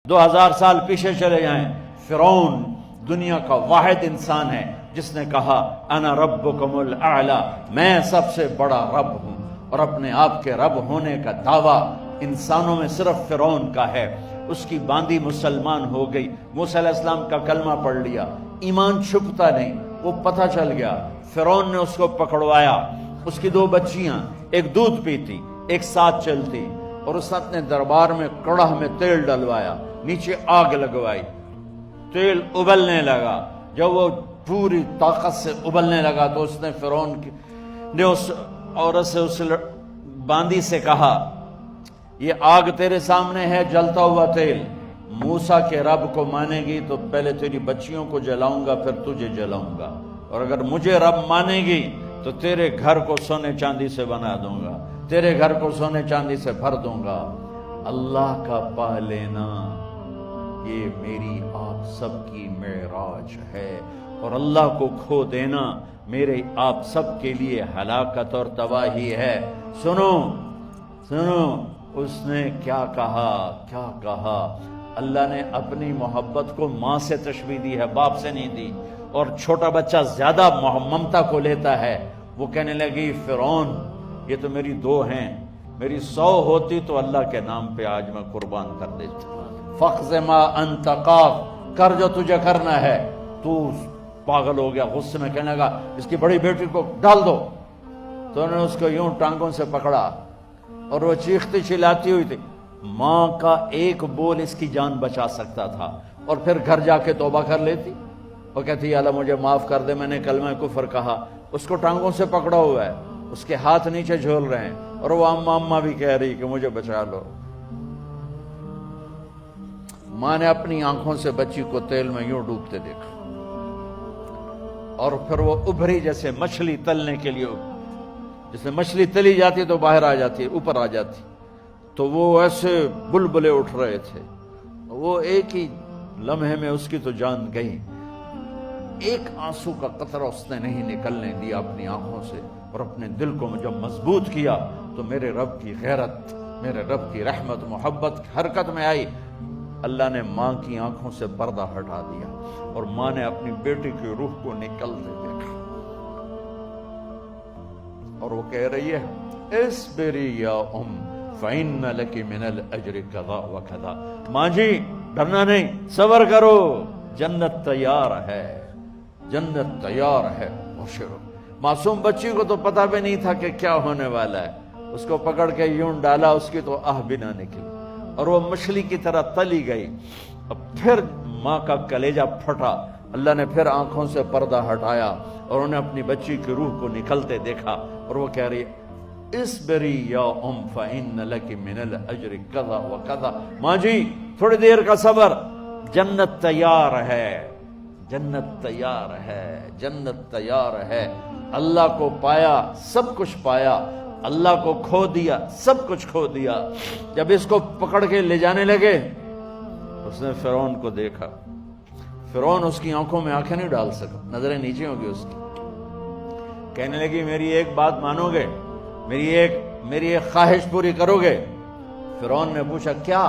2000 سال پیچھے چلے جائیں، فرعون دنیا کا واحد انسان ہے جس نے کہا انا ربکم الاعلی، میں سب سے بڑا رب ہوں، اور اپنے آپ کے رب ہونے کا دعویٰ انسانوں میں صرف فرعون کا ہے۔ اس کی باندی مسلمان ہو گئی، موسیٰ علیہ السلام کا کلمہ پڑھ لیا، ایمان چھپتا نہیں، وہ پتہ چل گیا۔ فرعون نے اس کو پکڑوایا، اس کی 2 بچیاں، ایک دودھ پیتی ایک ساتھ چلتی، اور اس نے اپنے دربار میں کڑاہ میں تیل ڈلوایا، نیچے آگ لگوائی، تیل ابلنے لگا۔ جب وہ پوری طاقت سے ابلنے لگا تو اس نے فرعون نے اس عورت سے، اس باندی سے کہا یہ آگ تیرے سامنے ہے، جلتا ہوا تیل، موسیٰ کے رب کو مانے گی تو پہلے تیری بچیوں کو جلاؤں گا پھر تجھے جلاؤں گا، اور اگر مجھے رب مانے گی تو تیرے گھر کو سونے چاندی سے بنا دوں گا، تیرے گھر کو سونے چاندی سے بھر دوں گا۔ اللہ کا پا لینا یہ میری آپ سب کی معراج ہے، اور اللہ کو کھو دینا میرے آپ سب کے لیے ہلاکت اور تباہی ہے۔ سنو سنو اس نے کیا کہا۔ اللہ نے اپنی محبت کو ماں سے تشبیہ دی ہے، باپ سے نہیں دی، اور چھوٹا بچہ زیادہ ممتا کو لیتا ہے۔ وہ کہنے لگی فرعون یہ تو میری 2 ہیں، میری 100 ہوتی تو اللہ کے نام پہ آج میں قربان کر دیتا۔ فَاقْضِ مَا أَنْتَ قَاضٍ، کر جو تجھے کرنا ہے۔ تو پاگل ہو گیا، غصے میں کہنے لگا اس کی بڑی بیٹی کو ڈال دو۔ تو انہوں نے اس کو یوں ٹانگوں سے پکڑا، اور وہ چیختی چلاتی ہوئی تھی۔ ماں کا ایک بول اس کی جان بچا سکتا تھا، اور پھر گھر جا کے توبہ کر لیتی، وہ کہتی اللہ مجھے معاف کر دے، میں نے کلمہ کفر کہا۔ اس کو ٹانگوں سے پکڑا ہوا ہے، اس کے ہاتھ نیچے جھول رہے ہیں، اور وہ اماں بھی کہہ رہی کہ مجھے بچا لو۔ ماں نے اپنی آنکھوں سے بچی کو تیل میں یوں ڈوبتے دیکھا، اور پھر وہ ابھری جیسے مچھلی تلنے کے لیے، جیسے مچھلی تلی جاتی تو باہر آ جاتی، اوپر آ جاتی، تو وہ ایسے بلبلے اٹھ رہے تھے۔ وہ ایک ہی لمحے میں اس کی تو جان گئی، ایک آنسو کا قطرہ اس نے نہیں نکلنے دیا اپنی آنکھوں سے، اور اپنے دل کو جب مضبوط کیا تو میرے رب کی غیرت، میرے رب کی رحمت محبت حرکت میں آئی۔ اللہ نے ماں کی آنکھوں سے پردہ ہٹا دیا، اور ماں نے اپنی بیٹی کی روح کو نکلتے دیکھا، اور وہ کہہ رہی ہے اصبری یا فإن لک من الأجر کذا وکذا، ماں جی ڈرنا نہیں، صبر کرو، جنت تیار ہے، جنت تیار ہے، ابشروا۔ معصوم بچی کو تو پتہ بھی نہیں تھا کہ کیا ہونے والا ہے، اس کو پکڑ کے یوں ڈالا، اس کی تو آہ بھی نہ نکلی، اور وہ مچھلی کی طرح تلی گئی۔ اب پھر ماں کا کلیجہ پھٹا، اللہ نے پھر آنکھوں سے پردہ ہٹایا، اور انہیں اپنی بچی کی روح کو نکلتے دیکھا، اور وہ کہہ رہی اصبری یا فإن لک من الأجر کذا وکذا، ماں جی تھوڑی دیر کا صبر، جنت تیار ہے، جنت تیار ہے، جنت تیار ہے۔ اللہ کو پایا سب کچھ پایا، اللہ کو کھو دیا سب کچھ کھو دیا۔ جب اس کو پکڑ کے لے جانے لگے، اس نے فرعون کو دیکھا، فرعون اس کی آنکھوں میں آنکھیں نہیں ڈال سکا، نظریں نیچے ہوں گی اس کی۔ کہنے لگی میری ایک بات مانو گے، میری ایک خواہش پوری کرو گے؟ فرعون نے پوچھا کیا؟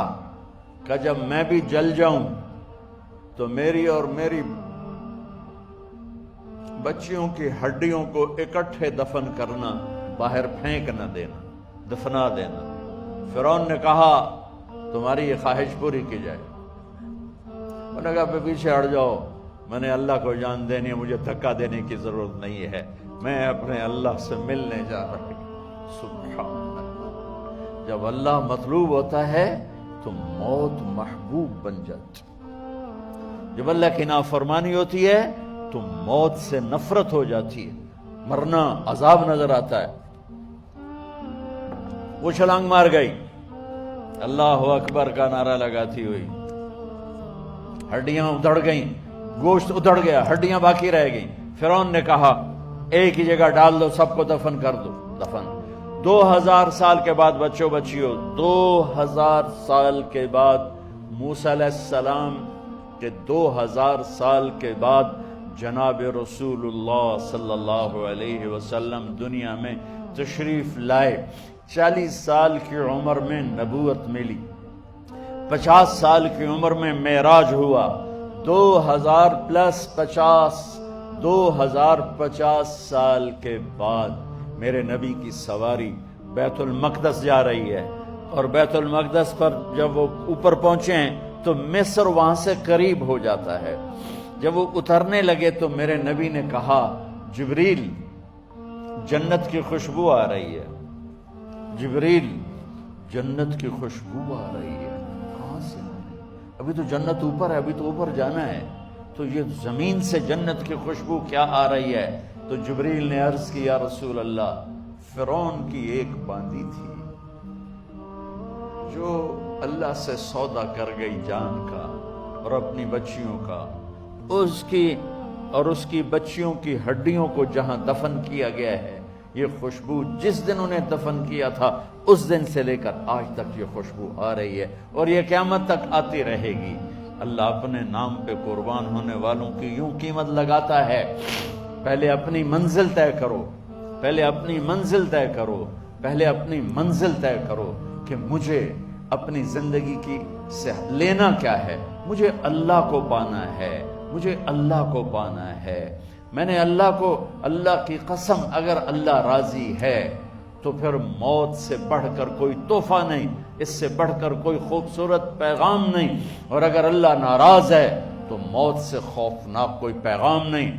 کہ جب میں بھی جل جاؤں تو میری اور میری بچیوں کی ہڈیوں کو اکٹھے دفن کرنا، باہر پھینک نہ دینا، دفنا دینا۔ فرعون نے کہا تمہاری یہ خواہش پوری کی جائے۔ انہوں نے کہا پیچھے ہٹ جاؤ، میں نے اللہ کو جان دینی ہے، مجھے دھکا دینے کی ضرورت نہیں ہے، میں اپنے اللہ سے ملنے جا رہا ہوں۔ سبحان اللہ، جب اللہ مطلوب ہوتا ہے تو موت محبوب بن جاتی، جب اللہ کی نافرمانی ہوتی ہے تو موت سے نفرت ہو جاتی ہے، مرنا عذاب نظر آتا ہے۔ وہ چھلانگ مار گئی، اللہ اکبر کا نعرہ لگاتی ہوئی، ہڈیاں ادھڑ گئیں، گوشت ادھڑ گیا، ہڈیاں باقی رہ گئیں۔ فرعون نے کہا ایک ہی جگہ ڈال دو، سب کو دفن کر دو۔ دفن 2000 سال کے بعد، بچوں بچیوں 2000 سال کے بعد، موسیٰ علیہ السلام کے 2000 سال کے بعد جناب رسول اللہ صلی اللہ علیہ وسلم دنیا میں تشریف لائے۔ 40 سال کی عمر میں نبوت ملی، 50 سال کی عمر میں معراج ہوا، 2050 سال کے بعد میرے نبی کی سواری بیت المقدس جا رہی ہے، اور بیت المقدس پر جب وہ اوپر پہنچے ہیں تو مصر وہاں سے قریب ہو جاتا ہے۔ جب وہ اترنے لگے تو میرے نبی نے کہا، جبریل جنت کی خوشبو آ رہی ہے، جبریل جنت کی خوشبو آ رہی ہے، کہاں سے؟ ابھی تو جنت اوپر ہے، ابھی تو اوپر جانا ہے، تو یہ زمین سے جنت کی خوشبو کیا آ رہی ہے؟ تو جبریل نے عرض کی، یا رسول اللہ، فرعون کی ایک باندی تھی جو اللہ سے سودا کر گئی جان کا اور اپنی بچیوں کا، اس کی بچیوں کی ہڈیوں کو جہاں دفن کیا گیا ہے، یہ خوشبو جس دن انہیں دفن کیا تھا اس دن سے لے کر آج تک یہ خوشبو آ رہی ہے، اور یہ قیامت تک آتی رہے گی۔ اللہ اپنے نام پہ قربان ہونے والوں کی یوں قیمت لگاتا ہے، پہلے اپنی منزل طے کرو، پہلے اپنی منزل طے کرو، پہلے اپنی منزل طے کرو کہ مجھے اپنی زندگی کی سے لینا کیا ہے، مجھے اللہ کو پانا ہے، مجھے اللہ کو پانا ہے۔ میں نے اللہ کی قسم، اگر اللہ راضی ہے تو پھر موت سے بڑھ کر کوئی تحفہ نہیں، اس سے بڑھ کر کوئی خوبصورت پیغام نہیں، اور اگر اللہ ناراض ہے تو موت سے خوفناک کوئی پیغام نہیں۔